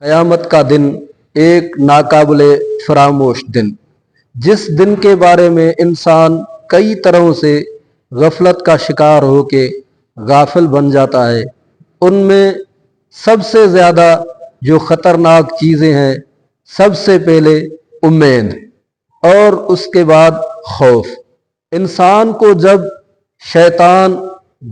قیامت کا دن ایک ناقابل فراموش دن، جس دن کے بارے میں انسان کئی طرحوں سے غفلت کا شکار ہو کے غافل بن جاتا ہے۔ ان میں سب سے زیادہ جو خطرناک چیزیں ہیں، سب سے پہلے امید اور اس کے بعد خوف۔ انسان کو جب شیطان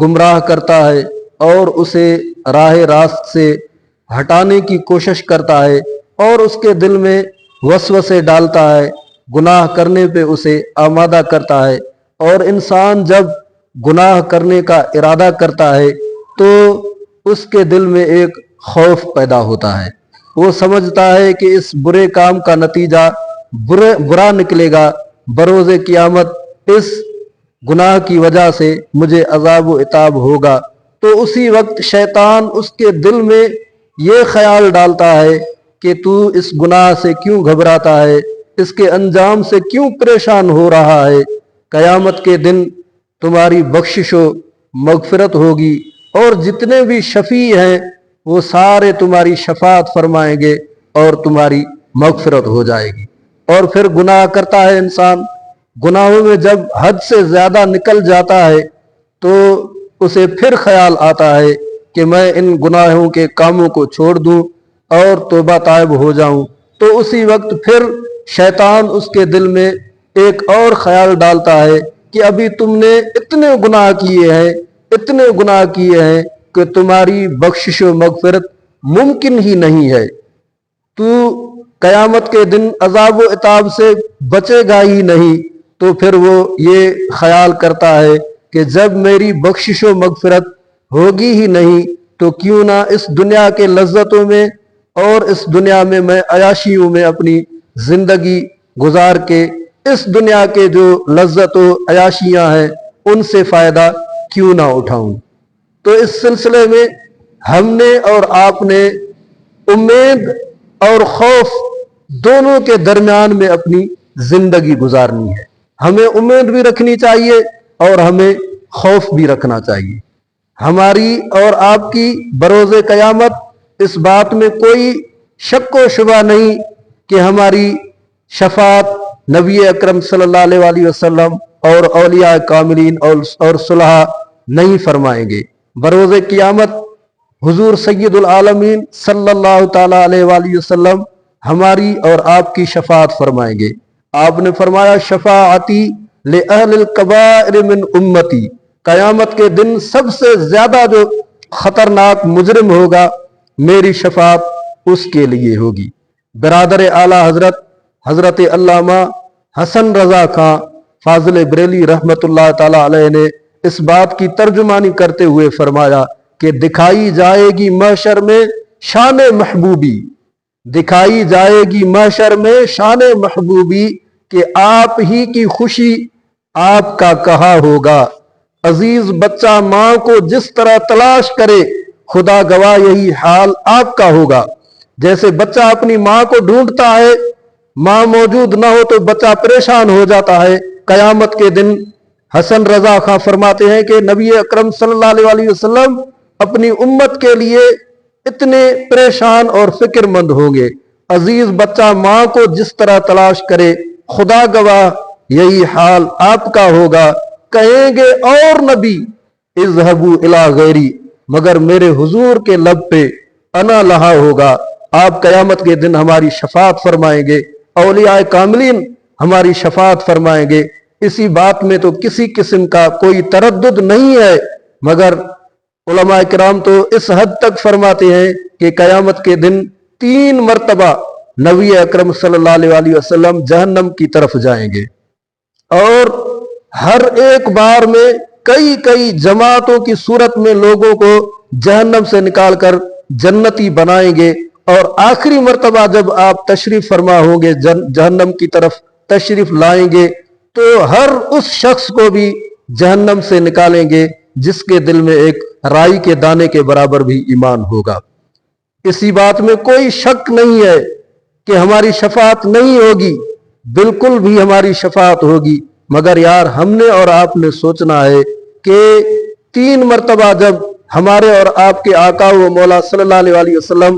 گمراہ کرتا ہے اور اسے راہ راست سے ہٹانے کی کوشش کرتا ہے اور اس کے دل میں وسوسے ڈالتا ہے، گناہ کرنے پہ اسے آمادہ کرتا ہے، اور انسان جب گناہ کرنے کا ارادہ کرتا ہے تو اس کے دل میں ایک خوف پیدا ہوتا ہے۔ وہ سمجھتا ہے کہ اس برے کام کا نتیجہ برا نکلے گا، بروز قیامت اس گناہ کی وجہ سے مجھے عذاب و عتاب ہوگا۔ تو اسی وقت شیطان اس کے دل میں یہ خیال ڈالتا ہے کہ تو اس گناہ سے کیوں گھبراتا ہے، اس کے انجام سے کیوں پریشان ہو رہا ہے۔ قیامت کے دن تمہاری بخشش و مغفرت ہوگی، اور جتنے بھی شفیع ہیں وہ سارے تمہاری شفاعت فرمائیں گے اور تمہاری مغفرت ہو جائے گی۔ اور پھر گناہ کرتا ہے انسان، گناہوں میں جب حد سے زیادہ نکل جاتا ہے تو اسے پھر خیال آتا ہے کہ میں ان گناہوں کے کاموں کو چھوڑ دوں اور توبہ طائب ہو جاؤں۔ تو اسی وقت پھر شیطان اس کے دل میں ایک اور خیال ڈالتا ہے کہ ابھی تم نے اتنے گناہ کیے ہیں کہ تمہاری بخشش و مغفرت ممکن ہی نہیں ہے، تو قیامت کے دن عذاب و عتاب سے بچے گا ہی نہیں۔ تو پھر وہ یہ خیال کرتا ہے کہ جب میری بخشش و مغفرت ہوگی ہی نہیں تو کیوں نہ اس دنیا کے لذتوں میں اور اس دنیا میں عیاشیوں میں اپنی زندگی گزار کے اس دنیا کے جو لذت و عیاشیاں ہیں ان سے فائدہ کیوں نہ اٹھاؤں۔ تو اس سلسلے میں ہم نے اور آپ نے امید اور خوف دونوں کے درمیان میں اپنی زندگی گزارنی ہے۔ ہمیں امید بھی رکھنی چاہیے اور ہمیں خوف بھی رکھنا چاہیے۔ ہماری اور آپ کی بروز قیامت اس بات میں کوئی شک و شبہ نہیں کہ ہماری شفاعت نبی اکرم صلی اللہ علیہ وسلم اور اولیاء کاملین اور صلحاء نہیں فرمائیں گے۔ بروز قیامت حضور سید العالمین صلی اللہ تعالیٰ علیہ وآلہ وسلم ہماری اور آپ کی شفاعت فرمائیں گے۔ آپ نے فرمایا شفاعتی لأہل الکبائر من امتی، قیامت کے دن سب سے زیادہ جو خطرناک مجرم ہوگا میری شفاعت اس کے لیے ہوگی۔ برادر اعلیٰ حضرت علامہ حسن رضا خان فاضل بریلی رحمت اللہ تعالی علیہ نے اس بات کی ترجمانی کرتے ہوئے فرمایا کہ دکھائی جائے گی محشر میں شان محبوبی، دکھائی جائے گی محشر میں شان محبوبی کہ آپ ہی کی خوشی آپ کا کہا ہوگا۔ عزیز بچہ ماں کو جس طرح تلاش کرے خدا گواہ یہی حال آپ کا ہوگا۔ جیسے بچہ اپنی ماں کو ڈھونڈتا ہے، ماں موجود نہ ہو تو بچہ پریشان ہو جاتا ہے، قیامت کے دن حسن رضا خان فرماتے ہیں کہ نبی اکرم صلی اللہ علیہ وسلم اپنی امت کے لیے اتنے پریشان اور فکر مند ہوں گے۔ عزیز بچہ ماں کو جس طرح تلاش کرے خدا گواہ یہی حال آپ کا ہوگا۔ کہیں گے اور نبی اذهبوا الی غیری، مگر میرے حضور کے لب پہ انا لہا ہوگا۔ آپ قیامت کے دن ہماری شفاعت فرمائیں گے، اولیاء کاملین ہماری شفاعت فرمائیں گے۔ اسی بات میں تو کسی قسم کا کوئی تردد نہیں ہے، مگر علماء کرام تو اس حد تک فرماتے ہیں کہ قیامت کے دن 3 مرتبہ نبی اکرم صلی اللہ علیہ وسلم جہنم کی طرف جائیں گے، اور ہر ایک بار میں کئی جماعتوں کی صورت میں لوگوں کو جہنم سے نکال کر جنتی بنائیں گے، اور آخری مرتبہ جب آپ تشریف فرما ہوں گے جہنم کی طرف تشریف لائیں گے تو ہر اس شخص کو بھی جہنم سے نکالیں گے جس کے دل میں ایک رائی کے دانے کے برابر بھی ایمان ہوگا۔ اسی بات میں کوئی شک نہیں ہے کہ ہماری شفاعت نہیں ہوگی، بالکل بھی ہماری شفاعت ہوگی، مگر یار ہم نے اور آپ نے سوچنا ہے کہ 3 مرتبہ جب ہمارے اور آپ کے آقا و مولا صلی اللہ علیہ وسلم